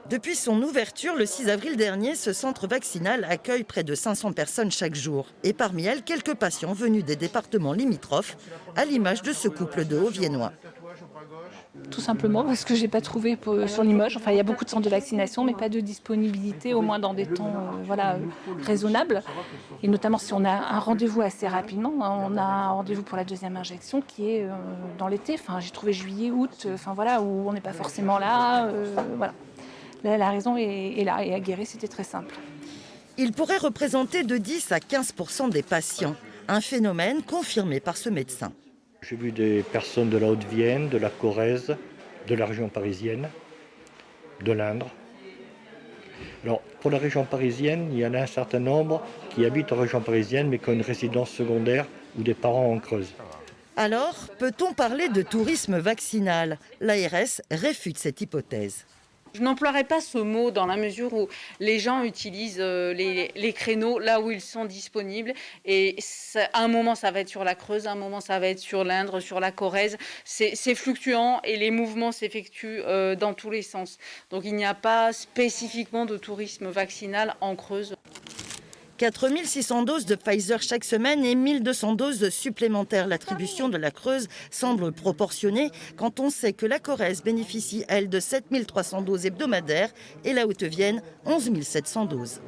Depuis son ouverture le 6 avril dernier, ce centre vaccinal accueille près de 500 personnes chaque jour. Et parmi elles, quelques patients venus des départements limitrophes, à l'image de ce couple de Hauts-Viennois. Tout simplement parce que j'ai pas trouvé sur Limoges. Enfin, il y a beaucoup de centres de vaccination, mais pas de disponibilité, au moins dans des temps raisonnables. Et notamment si on a un rendez-vous assez rapidement, hein, on a un rendez-vous pour la deuxième injection qui est dans l'été. Enfin, j'ai trouvé juillet, août, où on n'est pas forcément là. Voilà. Là, la raison est là. Et à Guéret, c'était très simple. Il pourrait représenter de 10 à 15% des patients, un phénomène confirmé par ce médecin. J'ai vu des personnes de la Haute-Vienne, de la Corrèze, de la région parisienne, de l'Indre. Alors, pour la région parisienne, il y en a un certain nombre qui habitent en région parisienne mais qui ont une résidence secondaire ou des parents en Creuse. Alors, peut-on parler de tourisme vaccinal? L'ARS réfute cette hypothèse. Je n'emploierai pas ce mot dans la mesure où les gens utilisent les créneaux là où ils sont disponibles. Et à un moment, ça va être sur la Creuse, à un moment, ça va être sur l'Indre, sur la Corrèze. C'est fluctuant et les mouvements s'effectuent dans tous les sens. Donc il n'y a pas spécifiquement de tourisme vaccinal en Creuse. 4 600 doses de Pfizer chaque semaine et 1 200 doses supplémentaires. L'attribution de la Creuse semble proportionnée quand on sait que la Corrèze bénéficie, elle, de 7 300 doses hebdomadaires et la Haute-Vienne, 11 700 doses.